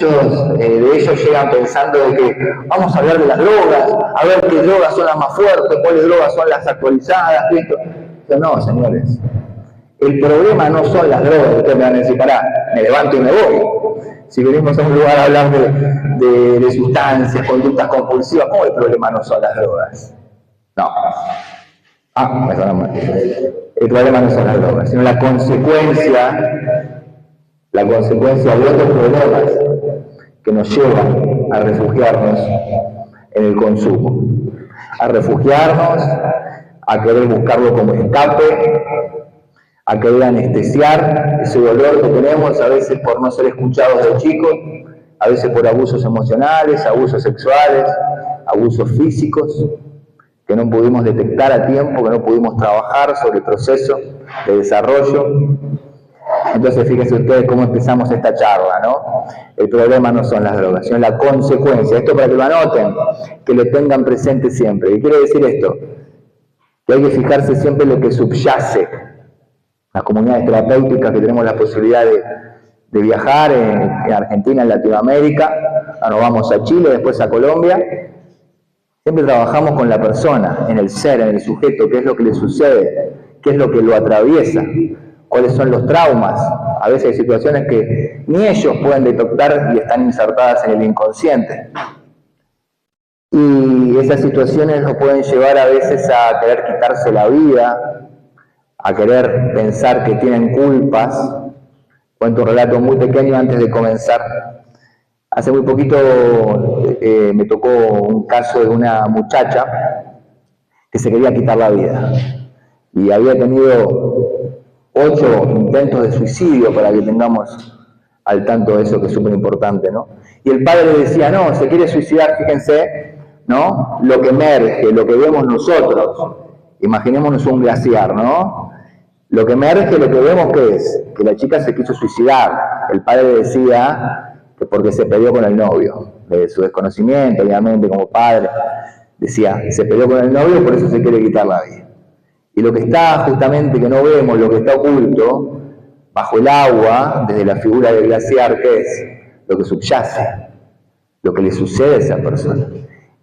De ellos llegan pensando de que vamos a hablar de las drogas, a ver qué drogas son las más fuertes, cuáles drogas son las actualizadas, esto. Pero no, señores, el problema no son las drogas. Ustedes me van a decir, pará, me levanto y me voy. Si venimos a un lugar a hablar de sustancias, conductas compulsivas, ¿cómo el problema no son las drogas? No. El problema no son las drogas, sino la consecuencia de otros problemas que nos llevan a refugiarnos en el consumo, a refugiarnos, a querer buscarlo como escape, a querer anestesiar ese dolor que tenemos, a veces por no ser escuchados de chicos, a veces por abusos emocionales, abusos sexuales, abusos físicos, que no pudimos detectar a tiempo, que no pudimos trabajar sobre el proceso de desarrollo. Entonces, fíjense ustedes cómo empezamos esta charla, ¿no? El problema no son las drogas, sino la consecuencia. Esto para que lo anoten, que lo tengan presente siempre. ¿Qué quiere decir esto? Que hay que fijarse siempre en lo que subyace. Las comunidades terapéuticas que tenemos la posibilidad de viajar en Argentina, en Latinoamérica, ahora nos vamos a Chile, después a Colombia, siempre trabajamos con la persona, en el ser, en el sujeto, qué es lo que le sucede, qué es lo que lo atraviesa, cuáles son los traumas. A veces hay situaciones que ni ellos pueden detectar y están insertadas en el inconsciente. Y esas situaciones nos pueden llevar a veces a querer quitarse la vida, a querer pensar que tienen culpas. Cuento un relato muy pequeño antes de comenzar. Hace muy poquito me tocó un caso de una muchacha que se quería quitar la vida y había tenido 8 intentos de suicidio, para que tengamos al tanto de eso, que es súper importante, ¿no? Y el padre decía, no, se quiere suicidar, fíjense, ¿no? Lo que emerge, lo que vemos nosotros. Imaginémonos un glaciar, ¿no? Lo que emerge, lo que vemos, ¿qué es? Que la chica se quiso suicidar. El padre decía que porque se peleó con el novio, de su desconocimiento, obviamente, como padre, decía, se peleó con el novio, por eso se quiere quitar la vida. Y lo que está justamente, que no vemos, lo que está oculto, bajo el agua, desde la figura del glaciar, ¿qué es? Lo que subyace, lo que le sucede a esa persona.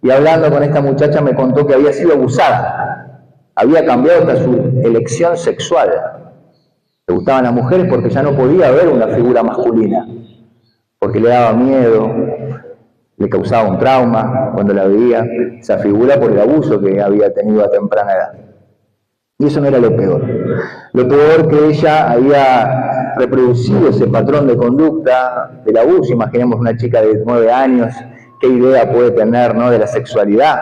Y hablando con esta muchacha me contó que había sido abusada, había cambiado hasta su elección sexual. Le gustaban las mujeres porque ya no podía ver una figura masculina, porque le daba miedo, le causaba un trauma cuando la veía, esa figura, por el abuso que había tenido a temprana edad. Y eso no era lo peor. Lo peor, que ella había reproducido ese patrón de conducta del abuso. Imaginemos una chica de 9 años, qué idea puede tener, ¿no?, de la sexualidad.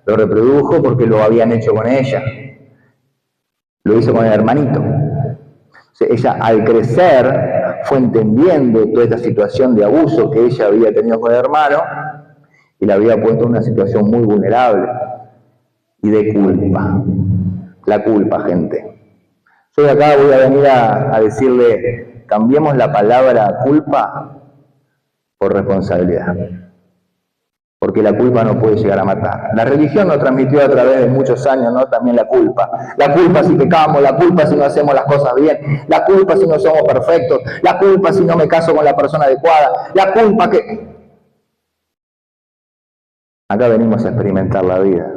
Lo reprodujo porque lo habían hecho con ella. Lo hizo con el hermanito. O sea, ella, al crecer, fue entendiendo toda esta situación de abuso que ella había tenido con el hermano y la había puesto en una situación muy vulnerable y de culpa. La culpa, gente. Yo de acá voy a venir a decirle, cambiemos la palabra culpa por responsabilidad. Porque la culpa no puede llegar a matar. La religión nos transmitió a través de muchos años, ¿no?, también la culpa. La culpa si pecamos, la culpa si no hacemos las cosas bien, la culpa si no somos perfectos, la culpa si no me caso con la persona adecuada, la culpa que... Acá venimos a experimentar la vida.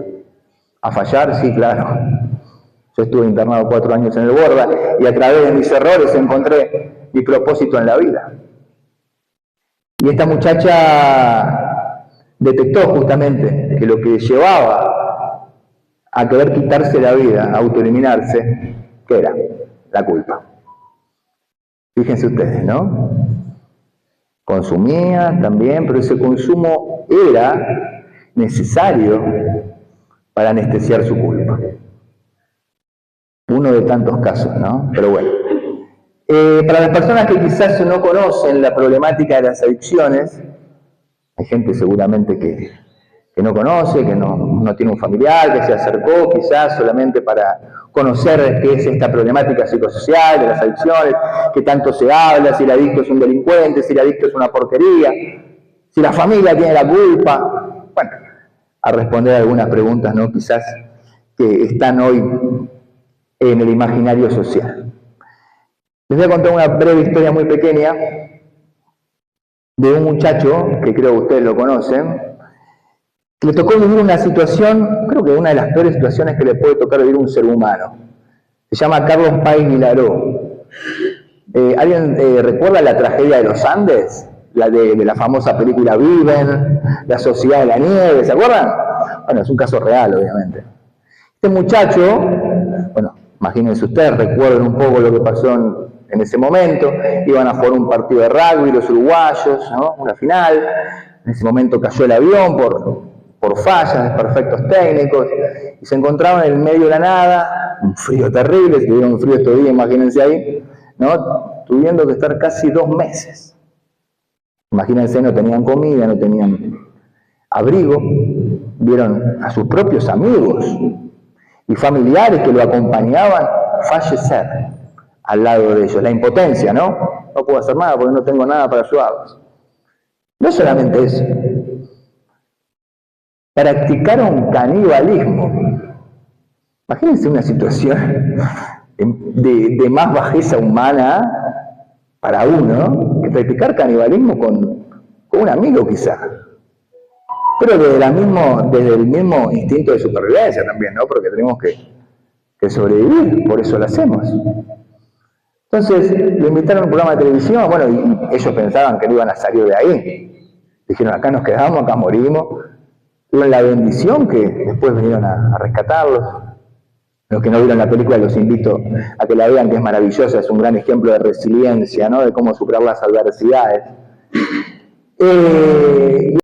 ¿A fallar? Sí, claro. Yo estuve internado 4 años en el Borda y a través de mis errores encontré mi propósito en la vida. Y esta muchacha detectó justamente que lo que llevaba a querer quitarse la vida, a autoeliminarse, ¿qué era? La culpa. Fíjense ustedes, ¿no? Consumía también, pero ese consumo era necesario para anestesiar su culpa. Uno de tantos casos, ¿no? Pero bueno. Para las personas que quizás no conocen la problemática de las adicciones, hay gente seguramente que no conoce, que no tiene un familiar, que se acercó quizás solamente para conocer qué es esta problemática psicosocial de las adicciones, que tanto se habla, si el adicto es un delincuente, si el adicto es una porquería, si la familia tiene la culpa. Bueno, a responder algunas preguntas, ¿no?, quizás que están hoy en el imaginario social. Les voy a contar una breve historia muy pequeña de un muchacho, que creo que ustedes lo conocen, que le tocó vivir una situación, creo que una de las peores situaciones que le puede tocar vivir a un ser humano. Se llama Carlos Páez Vilaró. ¿Alguien recuerda la tragedia de los Andes? La de la famosa película Viven, la Sociedad de la Nieve, ¿se acuerdan? Bueno, es un caso real, obviamente. Este muchacho, bueno, imagínense ustedes, recuerden un poco lo que pasó en ese momento, iban a jugar un partido de rugby los uruguayos, ¿no? Una final, en ese momento cayó el avión por fallas, desperfectos técnicos, y se encontraban en el medio de la nada, un frío terrible, si tuvieron un frío estos días, imagínense ahí, ¿no? Tuvieron que estar casi 2 meses. Imagínense, no tenían comida, no tenían abrigo, vieron a sus propios amigos y familiares que lo acompañaban fallecer al lado de ellos. La impotencia, ¿no? No puedo hacer nada porque no tengo nada para ayudarlos. No solamente eso, practicaron canibalismo. Imagínense una situación de más bajeza humana para uno, que practicar canibalismo con un amigo quizá. Pero desde el mismo instinto de supervivencia también, ¿no? Porque tenemos que sobrevivir, por eso lo hacemos. Entonces, lo invitaron a un programa de televisión, bueno, y ellos pensaban que no iban a salir de ahí. Dijeron, acá nos quedamos, acá morimos. Tuvieron la bendición que después vinieron a rescatarlos. Los que no vieron la película los invito a que la vean, que es maravillosa, es un gran ejemplo de resiliencia, ¿no? De cómo superar las adversidades.